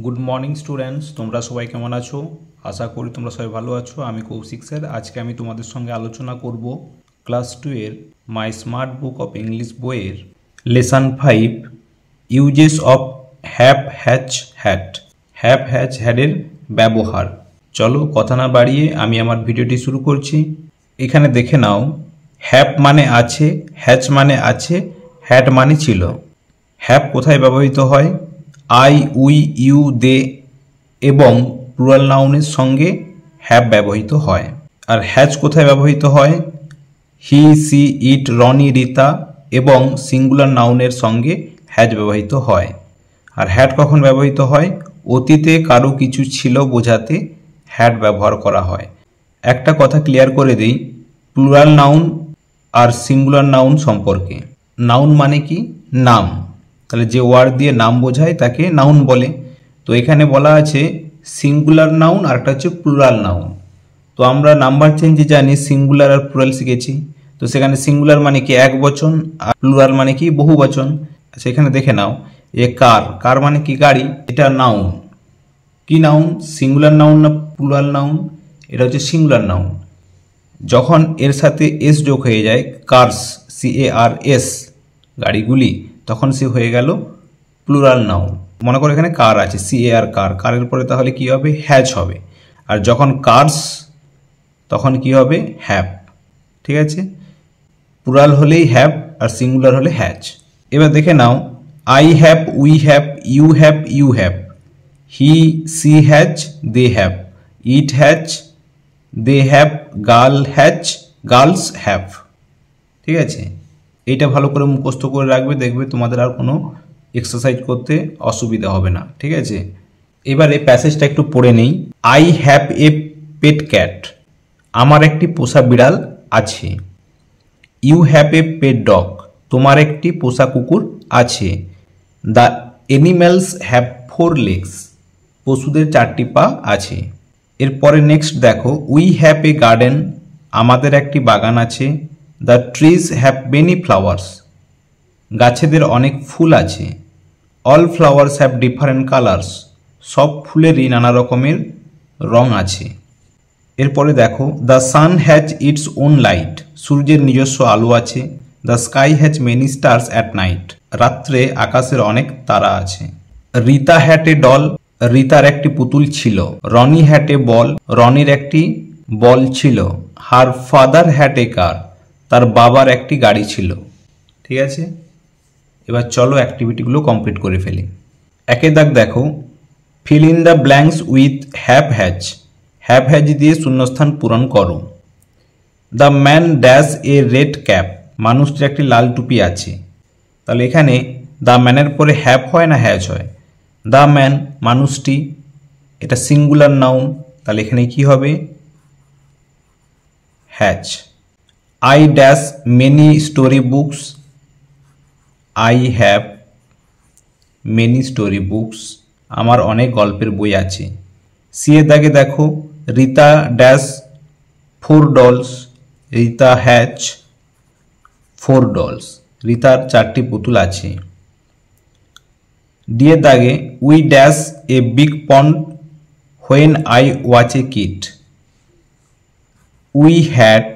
Good morning students, তোমরা সবাই কেমন আছো? আশা করি তোমরা সবাই ভালো আছো। আমি কৌশিক স্যার। আজকে আমি তোমাদের সঙ্গে আলোচনা করব ক্লাস 2 এর my smart book of English বইয়ের lesson 5 uses of have has had. Have has হ্যাডের ব্যবহার। চলো কথা না বাড়িয়ে আমি আমার ভিডিওটি শুরু করছি। এখানে দেখে নাও, হ্যাভ মানে আছে, হ্যাজ মানে আছে, হ্যাড মানে ছিল। হ্যাভ কোথায় ব্যবহৃত হয়? আই, উই, ইউ, দে এবং প্লুরাল নাউনের সঙ্গে হ্যাভ ব্যবহৃত হয়। আর হ্যাজ কোথায় ব্যবহৃত হয়? হি, সি, ইট, রনি, রিতা এবং সিঙ্গুলার নাউনের সঙ্গে হ্যাজ ব্যবহৃত হয়। আর হ্যাড কখন ব্যবহৃত হয়? অতীতে কারো কিছু ছিল বোঝাতে হ্যাড ব্যবহার করা হয়। একটা কথা ক্লিয়ার করে দিই প্লুরাল নাউন আর সিঙ্গুলার নাউন সম্পর্কে। নাউন মানে কি? নাম। তাহলে যে ওয়ার্ড দিয়ে নাম বোঝায় তাকে নাউন বলে। তো এখানে বলা আছে সিঙ্গুলার নাউন আর একটা হচ্ছে প্লুরাল নাউন। তো আমরা নাম্বার চেঞ্জে জানি সিঙ্গুলার আর প্লুরাল শিখেছি। তো সেখানে সিঙ্গুলার মানে কি এক বচন আর প্লুরাল মানে কি বহু বচন। আচ্ছা, এখানে দেখে নাও এ কার। কার মানে কি গাড়ি। এটা নাউন। কি নাউন? সিঙ্গুলার নাউন না প্লুরাল নাউন? এটা হচ্ছে সিঙ্গুলার নাউন। যখন এর সাথে এস যোগ হয়ে যায়, কার্স, CARS, গাড়িগুলি, তখন সে হয়ে গেল প্লুরাল নাউন। মনে করো এখানে কার আছে, CAR, কার। কারের পরে তাহলে কি হবে? হ্যাজ হবে। আর যখন কার্স তখন কি হবে? হ্যাভ। ঠিক আছে, প্লুরাল হলেই হ্যাভ আর সিঙ্গুলার হলে হ্যাজ। এবার দেখে নাও I have, we have, you have, you have, he, she has, they have, it has, they have, girl has, girls have. ঠিক আছে, এইটা ভালো করে মুখস্থ করে রাখবে, দেখবে তোমাদের আর কোনো এক্সারসাইজ করতে অসুবিধা হবে না। ঠিক আছে, এবার এই প্যাসেজটা একটু পড়ে নেই। I have a pet cat. আমার একটি পোষা বিড়াল আছে। You have a pet dog. তোমার একটি পোষা কুকুর আছে। The animals have 4 legs। পশুদের 4টি পা আছে। এরপরে নেক্সট দেখো, উই হ্যাভ এ গার্ডেন। আমাদের একটি বাগান আছে। The trees have many flowers. গাছেদের অনেক ফুল আছে। All flowers have different colours. সব ফুলেরই নানা রকমের রং আছে। এরপরে দেখো, the sun has its own light. সূর্যের নিজস্ব আলো আছে। The sky has many stars at night. রাত্রে আকাশের অনেক তারা আছে। Rita had a doll. রিতার একটি পুতুল ছিল। Roni had a ball. রনির একটি বল ছিল। Her father had a car. তার বাবার একটি গাড়ি ছিল। ঠিক আছে, এবার চলো অ্যাক্টিভিটিগুলো কমপ্লিট করে ফেলি। একের দাগ দেখো, fill in the blanks with have has. Have has দিয়ে শূন্যস্থান পূরণ করো। The man dash a red cap. মানুষটির একটি লাল টুপি আছে। তাহলে এখানে দ্য ম্যানের পরে হ্যাভ হয় না হ্যাজ হয়? দ্য ম্যান মানুষটি, এটা সিঙ্গুলার নাউন, তাহলে এখানে কি হবে? Has. I dash many story books. I have many story books. আমার অনেক গল্পের বই আছে। সি এর দাগে দেখো, Rita dash 4 dolls। Rita has 4 dolls। রিতার 4টি পুতুল আছে। ডি এর দাগে, we dash a big pond when I watch a kid. We had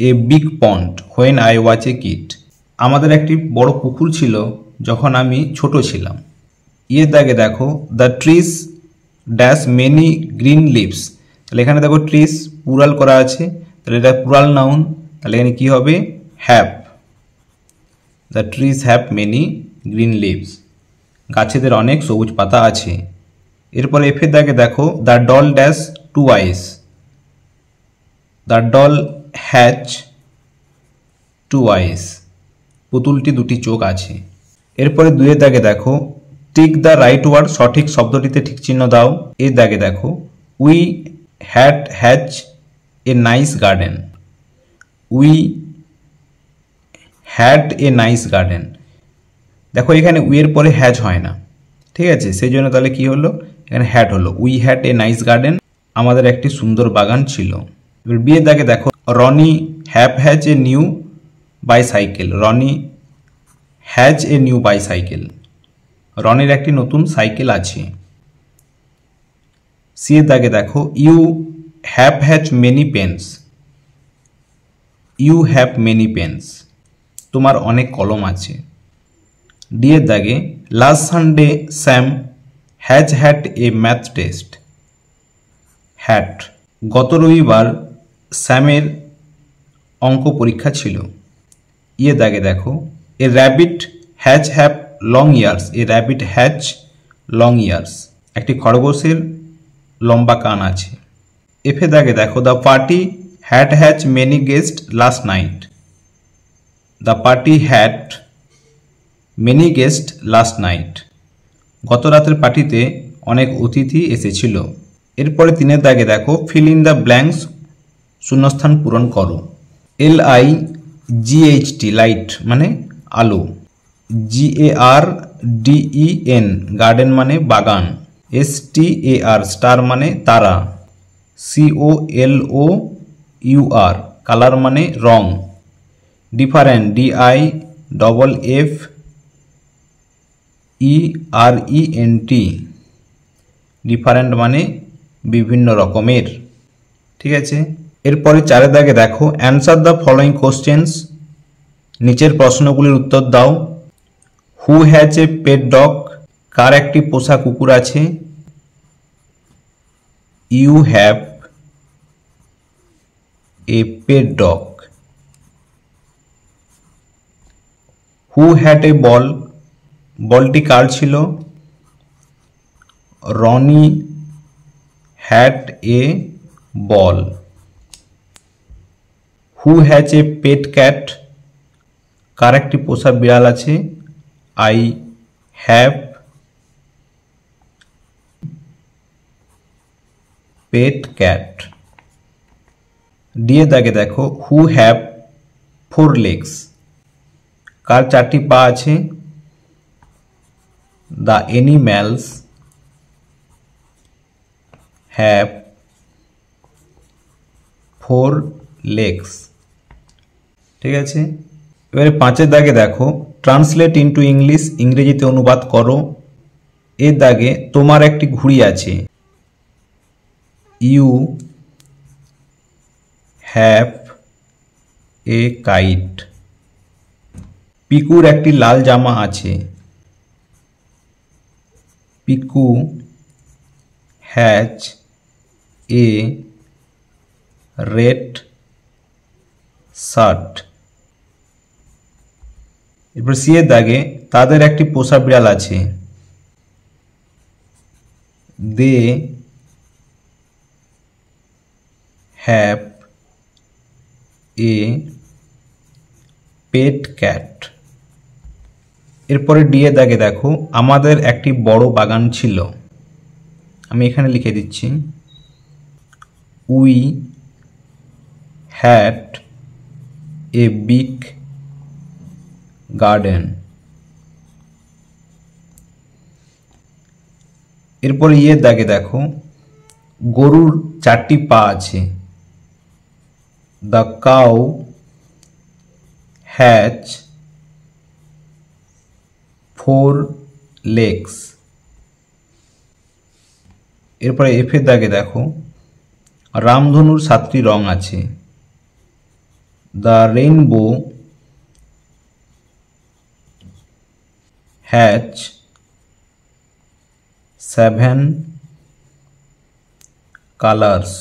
a big pond when I watch a kid. আমাদের একটি বড় পুকুর ছিল যখন আমি ছোট ছিলাম। ইয়ের দাগে দেখো, the trees dash many green leaves. তাহলে এখানে দেখো ট্রিজ প্লুরাল করা আছে, তাহলে এটা প্লুরাল নাউন, তাহলে এখানে কি হবে? Have. The trees have many green leaves. গাছেদের অনেক সবুজ পাতা আছে। এরপরে এফের দাগে দেখো, the doll dash 2 eyes। The doll has 2 eyes। পুতুলটি 2টি চোখ আছে। এরপরে 2 এর দাগে দেখো, টিক দ্য রাইট ওয়ার্ড। সঠিক শব্দটিতে ঠিক চিহ্ন দাও। এর দাগে দেখো, we has a nice garden. We had a nice garden. দেখো এখানে উই এর পরে হ্যাজ হয় না। ঠিক আছে, সেই জন্য তাহলে কি হলো? এখানে হ্যাড হলো। We had a nice garden. আমাদের একটি সুন্দর বাগান ছিল। এবার বি এর দাগে দেখো, Roni has a new bicycle. Roni has a new bicycle. রনির একটি নতুন সাইকেল আছে। সি এর দাগে দেখো you have has many pens, you have many pens, তোমার অনেক কলম আছে। ডি এর দাগে last Sunday Sam has had a math test, had, গত রবিবার স্যামের অঙ্ক পরীক্ষা ছিল। ইয়ে দাগে দেখো a rabbit has have long ears, a rabbit has long ears, একটি খরগোশের লম্বা কান আছে। এফে দাগে দেখো the party has many guest last night, the party had many guest last night, গত রাতের পার্টিতে অনেক অতিথি এসেছিল। এরপরে 3 দাগে দেখো ফিল ইন দ্য ব্ল্যাঙ্কস, শূন্যস্থান পূরণ করো। LIGHT লাইট মানে আলো, GARDEN গার্ডেন মানে বাগান, STAR স্টার মানে তারা, COLOUR কালার মানে রং, ডিফারেন্ট DIFFERENT ডিফারেন্ট মানে বিভিন্ন রকমের। ঠিক আছে, এরপরে 4 দাগে দেখো অ্যান্সার দ্য ফলোয়িং কোশ্চেন্স, নিচের প্রশ্নগুলির উত্তর দাও। হু হ্যাজ এ পেট ডগ, কার একটি পোষা কুকুর আছে। You have a pet dog. Who had a ball, বলটি কার ছিল। Roni had a ball. Who has a pet cat, কার একটি পোষা বিড়াল আছে। I have pet cat. D এর দাগে দেখো হু হ্যাভ 4 legs, কার 4টি পা আছে। The animals have 4 legs। ঠিক আছে, এবারে 5 দাগে দেখো ট্রান্সলেট ইনটু ইংলিশ, ইংরেজিতে অনুবাদ করো। এর দাগে তোমার একটি ঘুড়ি আছে। You have a kite. পিকুর একটি লাল জামা আছে। Piku has a red shirt. এরপর সি এর দাগে তাদের একটি পোষা বিড়াল আছে। They have a pet cat. এরপরে ডি এর দাগে দেখো আমাদের একটি বড় বাগান ছিল। আমি এখানে লিখে দিচ্ছি we had a big garden. এরপর ইয়ের দাগে দেখো গরুর 4টি পা আছে। The cow has 4 legs। এরপরে এফের দাগে দেখো রামধনুর 7টি রং আছে। The rainbow has 7 colours.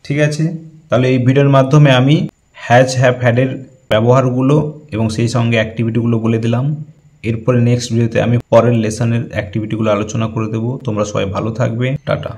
ঠিক আছে, তাহলে এই ভিডিওর মাধ্যমে আমি হ্যাজ হ্যাভ হ্যাডের ব্যবহারগুলো এবং সেই সঙ্গে অ্যাক্টিভিটিগুলো বলে দিলাম। এরপরে নেক্সট ভিডিওতে আমি পরের লেসনের অ্যাক্টিভিটিগুলো আলোচনা করে দেবো। তোমরা সবাই ভালো থাকবে, টাটা।